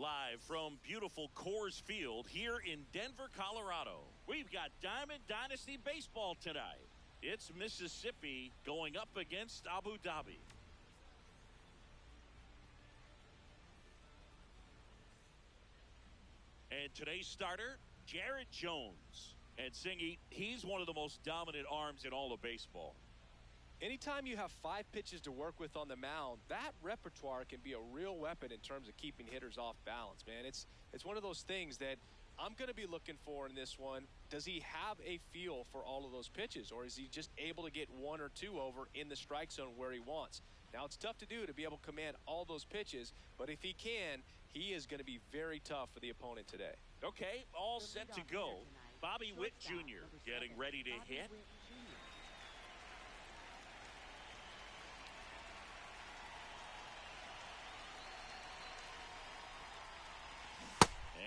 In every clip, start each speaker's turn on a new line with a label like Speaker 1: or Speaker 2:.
Speaker 1: live from beautiful Coors Field here in Denver, Colorado. We've got Diamond Dynasty baseball tonight. It's Mississippi going up against Abu Dhabi. And today's starter, Jared Jones. And Singy, he's one of the most dominant arms in all of baseball.
Speaker 2: Anytime you have 5 pitches to work with on the mound, that repertoire can be a real weapon in terms of keeping hitters off balance, man. It's one of those things that I'm going to be looking for in this one. Does he have a feel for all of those pitches, or is he just able to get 1 or 2 over in the strike zone where he wants? Now, it's tough to do to be able to command all those pitches, but if he can, he is going to be very tough for the opponent today.
Speaker 1: Okay, all set to go. Bobby Witt Jr. getting ready to hit.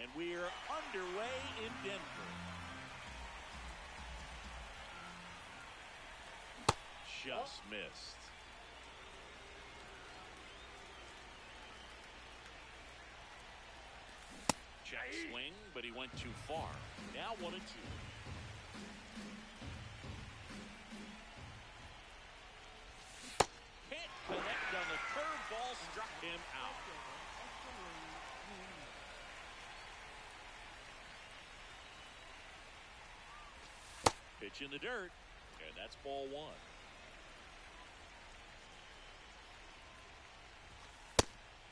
Speaker 1: And we're underway in Denver. Just missed. Check swing, but he went too far. Now 1-2. Can't connect on the curveball, struck him out. Pitch in the dirt, and that's ball 1.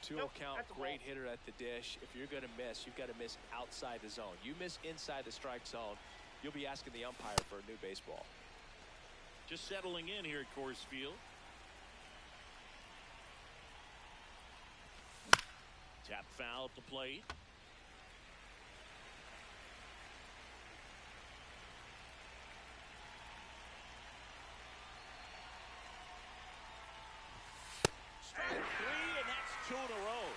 Speaker 2: Two-0 count, great hitter at the dish. If you're going to miss, you've got to miss outside the zone. You miss inside the strike zone, you'll be asking the umpire for a new baseball.
Speaker 1: Just settling in here at Coors Field. Tap foul at the plate. Strike 3, and that's 2 in a row.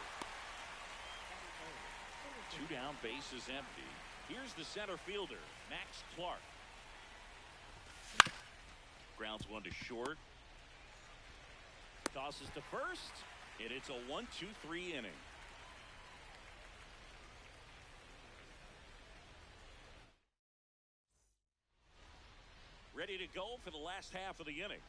Speaker 1: 2 down, bases empty. Here's the center fielder, Max Clark. Grounds 1 to short. Tosses to first, and it's a 1-2-3 inning. Ready to go for the last half of the inning.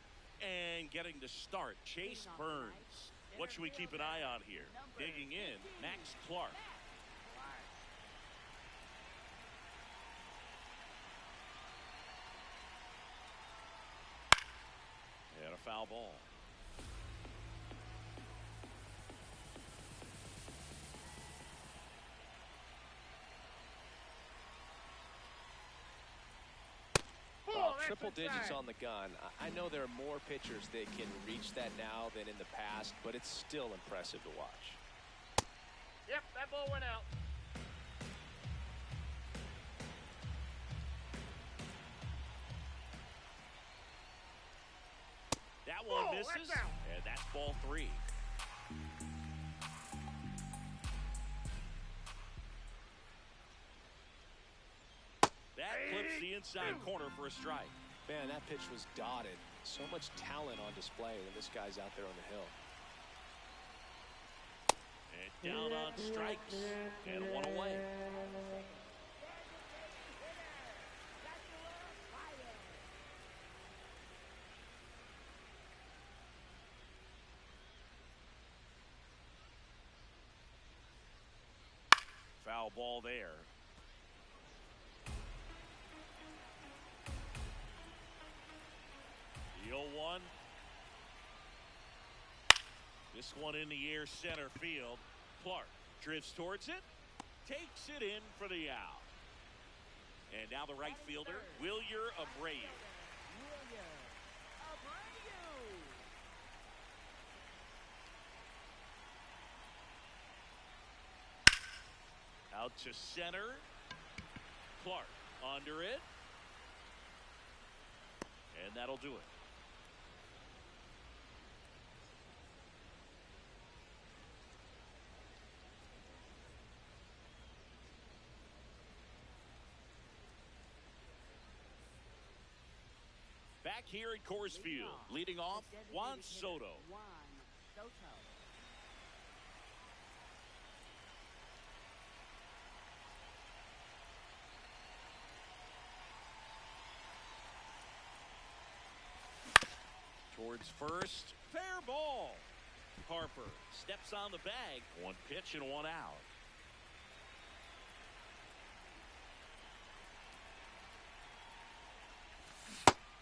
Speaker 1: And getting to start, Chase Burns. What should we keep an eye on here? Digging in, Max Clark. And a foul ball.
Speaker 2: Triple digits on the gun. I know there are more pitchers that can reach that now than in the past, but it's still impressive to watch.
Speaker 3: Yep, that ball went out.
Speaker 1: That one misses, and that's ball 3. That clips the inside corner for a strike.
Speaker 2: Man, that pitch was dotted. So much talent on display when this guy's out there on the hill.
Speaker 1: And down on strikes, and 1 away. Foul ball there. The 0-1. This one in the air, center field. Clark drifts towards it, takes it in for the out. And now the right fielder, Wilyer Abreu. Out to center. Clark under it. And that'll do it. Back here at Coors Field, leading off, Juan Soto. towards first. Fair ball. Harper steps on the bag. One pitch and one out.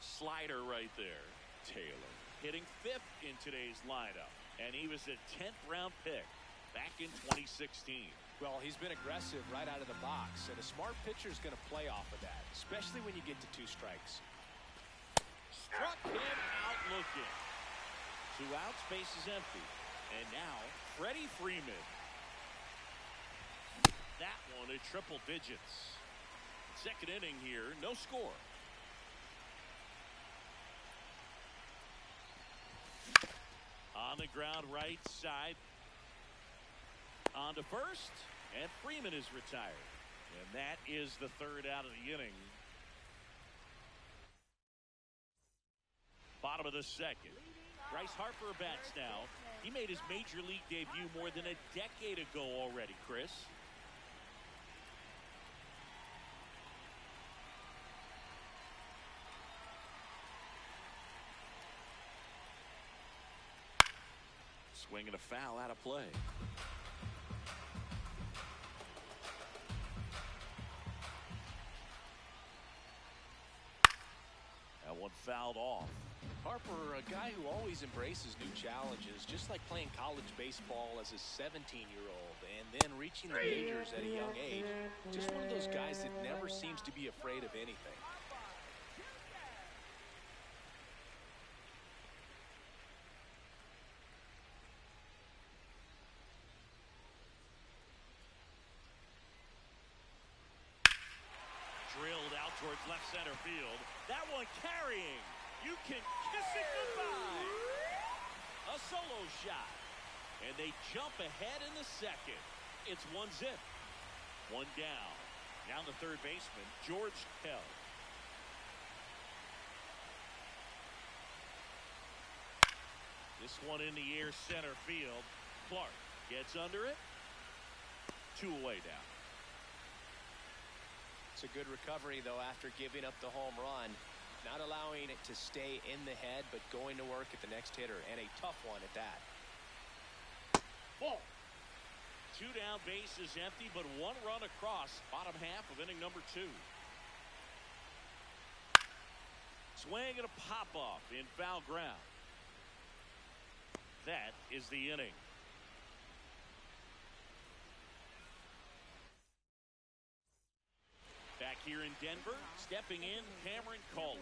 Speaker 1: Slider right there. Taylor hitting 5th in today's lineup. And he was a 10th round pick back in 2016.
Speaker 2: Well, he's been aggressive right out of the box, and a smart pitcher is going to play off of that, especially when you get to 2 strikes.
Speaker 1: Struck him out looking. 2 outs, base is empty. And now, Freddie Freeman. That one at triple digits. Second inning here, no score. On the ground, right side. On to first, and Freeman is retired. And that is the 3rd out of the inning. Bottom of the 2nd. Bryce Harper bats now. He made his major league debut more than a decade ago already, Chris. Swing and a foul out of play. That one fouled off.
Speaker 2: Harper, a guy who always embraces new challenges, just like playing college baseball as a 17-year-old and then reaching the majors at a young age. Just one of those guys that never seems to be afraid of anything.
Speaker 1: Drilled out towards left center field. That one carrying. You can kiss it goodbye. A solo shot. And they jump ahead in the 2nd. It's 1-0. 1 down. Down the third baseman, George Kell. This one in the air center field. Clark gets under it. 2 away now.
Speaker 2: It's a good recovery, though, after giving up the home run. Not allowing it to stay in the head, but going to work at the next hitter, and a tough one at that.
Speaker 1: Ball. 2 down, base is empty, but 1 run across. Bottom half of inning number 2. Swing and a pop-off in foul ground. That is the inning. Back here in Denver, stepping in, Cameron Cawley.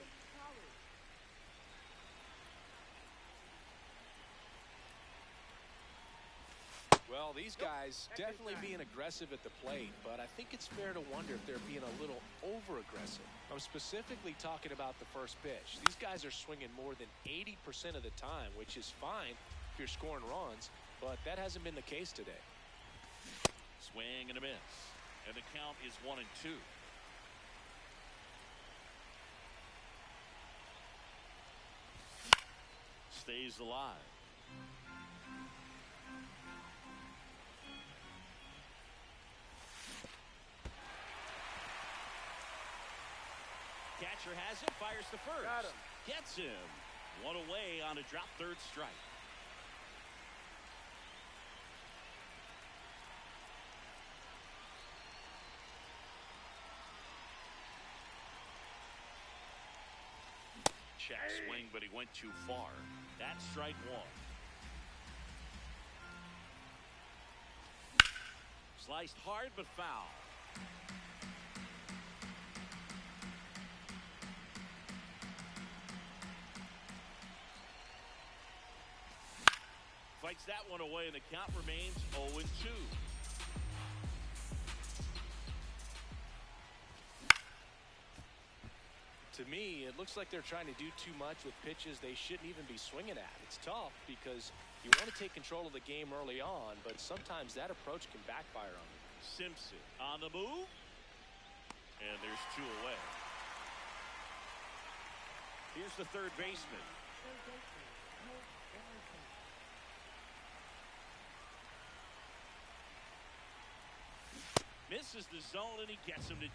Speaker 2: Well, these guys definitely being aggressive at the plate, but I think it's fair to wonder if they're being a little over-aggressive. I'm specifically talking about the first pitch. These guys are swinging more than 80% of the time, which is fine if you're scoring runs, but that hasn't been the case today.
Speaker 1: Swing and a miss, and the count is 1-2. Stays alive. Catcher has it, fires to first.
Speaker 3: Got him.
Speaker 1: Gets him. 1 away on a drop third strike. Check swing, but he went too far. That's strike 1. Sliced hard, but foul. Fights that one away, and the count remains 0-2.
Speaker 2: To me, it looks like they're trying to do too much with pitches they shouldn't even be swinging at. It's tough because you want to take control of the game early on, but sometimes that approach can backfire on you.
Speaker 1: Simpson on the move, and there's 2 away. Here's the third baseman. Misses the zone, and he gets him to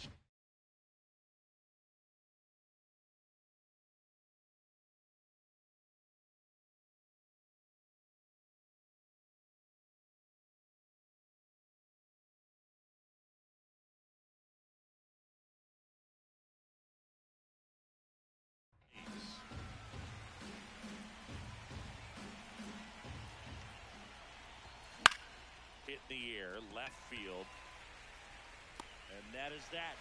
Speaker 1: The air, left field. And that is that.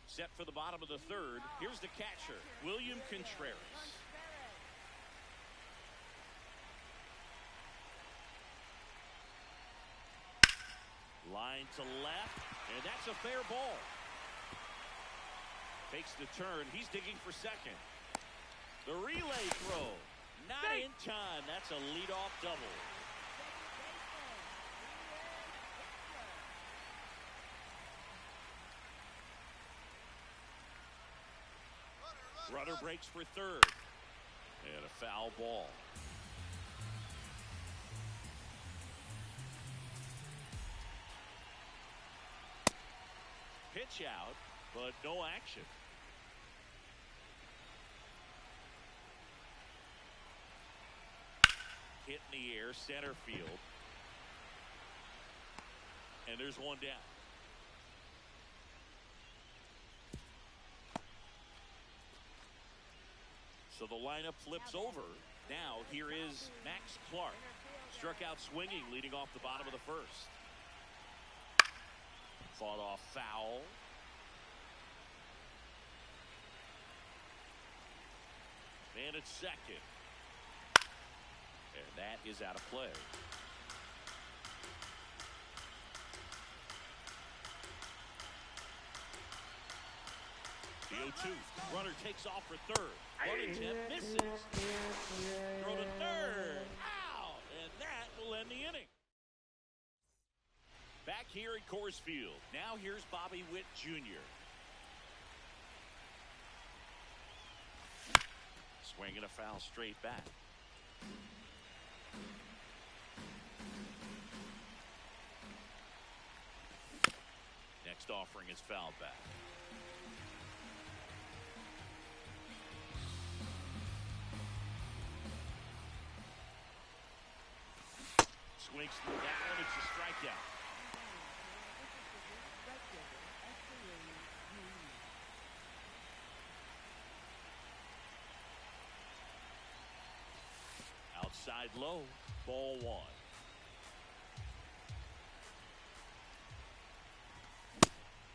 Speaker 1: Set for the bottom of the third. Here's the catcher, William Contreras. Line to left, and that's a fair ball. Takes the turn. He's digging for second. The relay throw. Not in time. That's a leadoff double. Runner breaks for third. And a foul ball. Pitch out, but no action. Hit in the air, center field. And there's one down. So the lineup flips over. Now here is Max Clark. Struck out swinging, leading off the bottom of the first. Fought off foul. Man at second. And that is out of play. The 0-2. Runner takes off for third. One attempt misses. Throw to third. Out. And that will end the inning. Back here at Coors Field. Now here's Bobby Witt Jr. Swinging a foul straight back. Next offering is fouled back. Swings through that one. It's a strikeout. Outside low, ball one.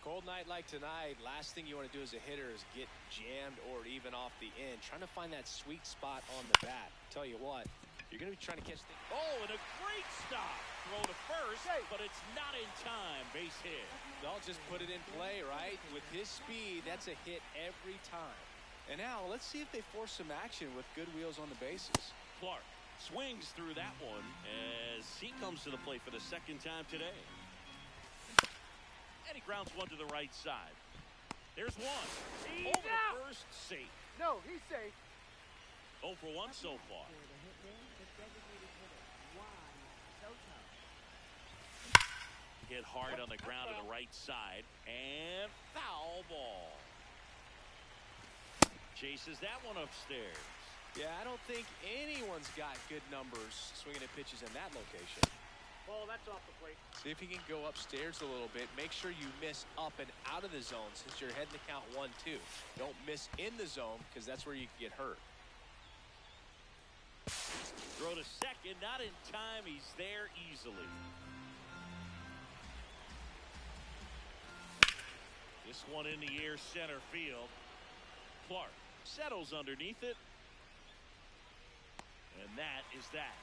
Speaker 2: Cold night like tonight, last thing you want to do as a hitter is get jammed or even off the end. Trying to find that sweet spot on the bat. Tell you what, you're going to be trying to catch the...
Speaker 1: Oh, and a great stop. Throw to first, but it's not in time. Base hit.
Speaker 2: They'll just put it in play, right? With his speed, that's a hit every time. And now, let's see if they force some action with good wheels on the bases.
Speaker 1: Clark swings through that one as he comes to the plate for the second time today. And he grounds one to the right side. There's one.
Speaker 3: He's
Speaker 1: over
Speaker 3: out.
Speaker 1: to first, safe.
Speaker 3: No, he's safe.
Speaker 1: 0 for 1 so far. Hit hard on the ground to the right side. And foul ball. Chases that one upstairs.
Speaker 2: Yeah, I don't think anyone's got good numbers swinging at pitches in that location.
Speaker 3: Ball, that's off the plate.
Speaker 2: See if you can go upstairs a little bit. Make sure you miss up and out of the zone since you're heading to count 1-2. Don't miss in the zone because that's where you can get hurt.
Speaker 1: Throw to second, not in time. He's there easily. This one in the air, center field. Clark settles underneath it. And that is that.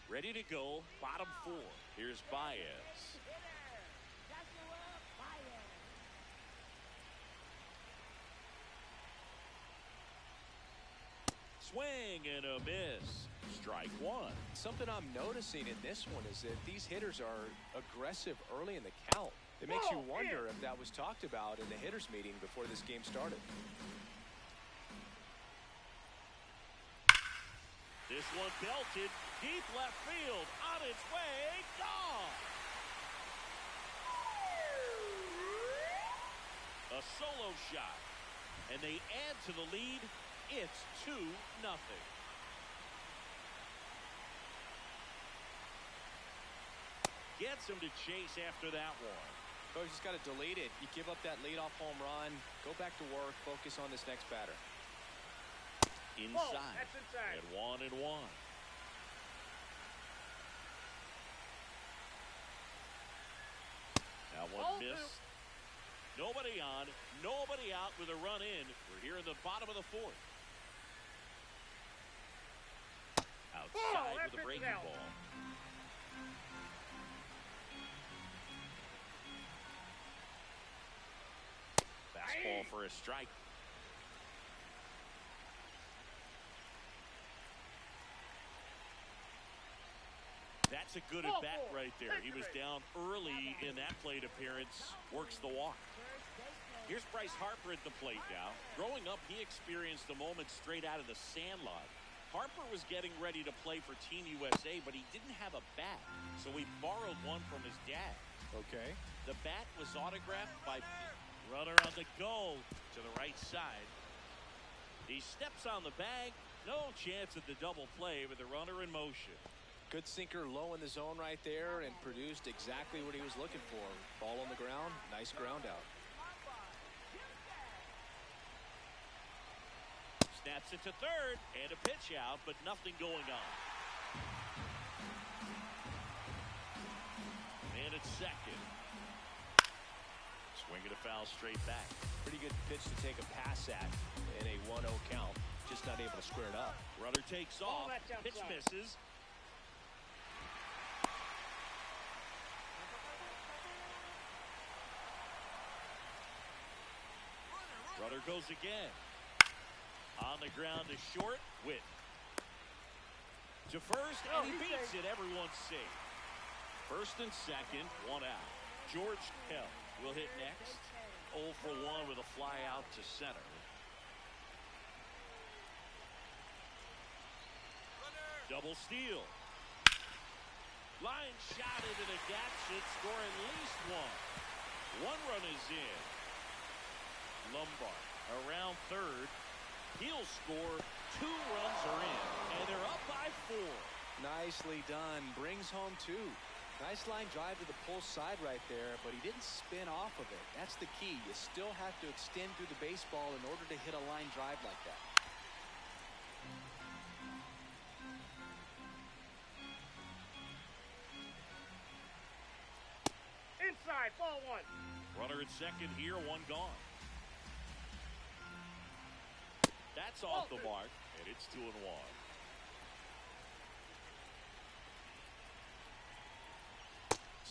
Speaker 1: Ready to go, bottom 4. Here's Baez. Swing and a miss. Strike one.
Speaker 2: Something I'm noticing in this one is that these hitters are aggressive early in the count. It makes you wonder if that was talked about in the hitters meeting before this game started.
Speaker 1: This one belted deep left field, on its way, gone. A solo shot, and they add to the lead It's 2-0. Gets him to chase after that one.
Speaker 2: Coach just got to delete it. You give up that leadoff home run, go back to work, focus on this next batter.
Speaker 1: Inside.
Speaker 3: Oh, that's inside.
Speaker 1: And 1-1. That one missed. Nobody on, nobody out with a run in. We're here in the bottom of the fourth. Outside with a breaking ball. Fastball for a strike. That's a good at bat right there. He was down early in that plate appearance. Works the walk. Here's Bryce Harper at the plate now. Growing up, he experienced the moment straight out of the sandlot. Harper was getting ready to play for Team USA, but he didn't have a bat, so he borrowed one from his dad.
Speaker 2: Okay.
Speaker 1: The bat was autographed by runner on the go to the right side. He steps on the bag. No chance at the double play with the runner in motion.
Speaker 2: Good sinker low in the zone right there and produced exactly what he was looking for. Ball on the ground, nice ground out.
Speaker 1: Snaps it to third and a pitch out, but nothing going on. And it's second. Swing and a foul straight back.
Speaker 2: Pretty good pitch to take a pass at in a 1-0 count. Just not able to square it up.
Speaker 1: Runner takes off. Pitch misses. Runner goes again. On the ground to short. Witt. To first, and he beats it. Everyone's safe. First and second, one out. George Kell will hit next. 0 for 1 with a fly out to center. Double steal. Line shot into the gap should score at least one. One run is in. Lombard around third. He'll score. 2 runs are in, and they're up by 4.
Speaker 2: Nicely done. Brings home 2. Nice line drive to the pull side right there, but he didn't spin off of it. That's the key. You still have to extend through the baseball in order to hit a line drive like that.
Speaker 3: Inside, ball 1.
Speaker 1: Runner at second here, one gone. That's off the mark, and it's 2-1.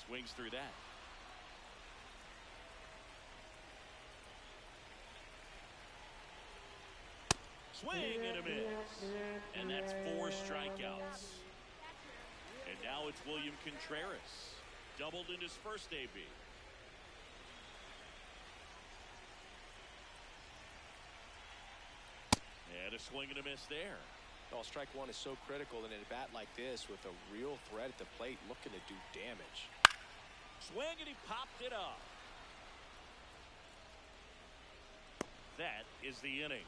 Speaker 1: Swings through that. Swing and a miss. And that's 4 strikeouts. And now it's William Contreras. Doubled in his first AB. And a swing and a miss there.
Speaker 2: Well, strike one is so critical in a bat like this with a real threat at the plate looking to do damage.
Speaker 1: Swing and he popped it up. That is the inning.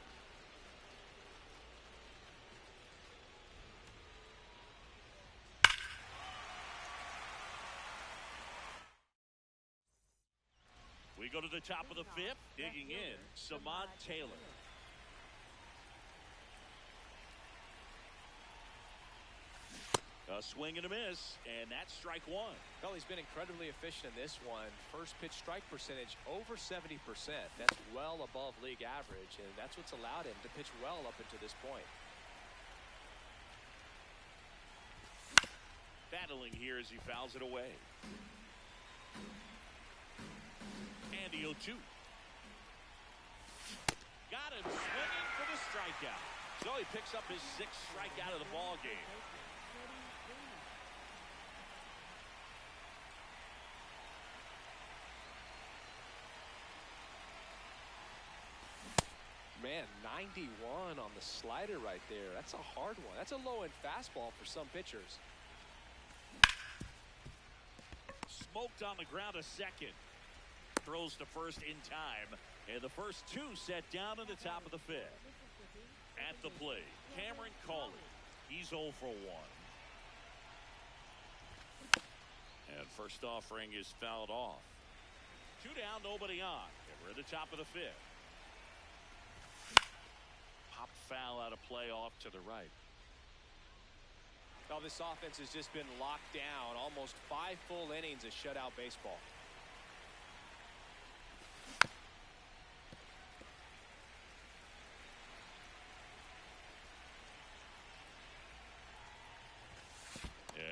Speaker 1: We go to the top of the 5th. Digging in, Samad Taylor. A swing and a miss, and that's strike 1.
Speaker 2: Well, he's been incredibly efficient in this one. First pitch strike percentage over 70%. That's well above league average, and that's what's allowed him to pitch well up until this point.
Speaker 1: Battling here as he fouls it away. And the 0-2. Got him swinging for the strikeout. So he picks up his 6th strikeout of the ball game.
Speaker 2: Man, 91 on the slider right there. That's a hard one. That's a low-end fastball for some pitchers.
Speaker 1: Smoked on the ground a second. Throws to first in time. And the first 2 set down in the top of the 5th. At the plate, Cameron Cawley. He's 0 for 1. And first offering is fouled off. 2 down, nobody on. And we're at the top of the 5th. Pop foul out of play off to the right.
Speaker 2: Well, this offense has just been locked down. Almost 5 full innings of shutout baseball.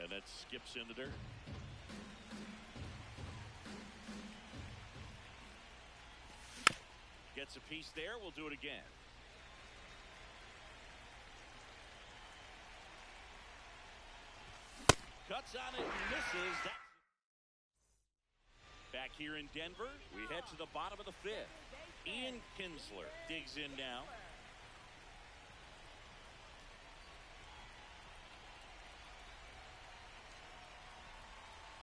Speaker 1: And that skips in the dirt. Gets a piece there. We'll do it again. Cuts on it and misses. Back here in Denver, we head to the bottom of the 5th. Ian Kinsler digs in now.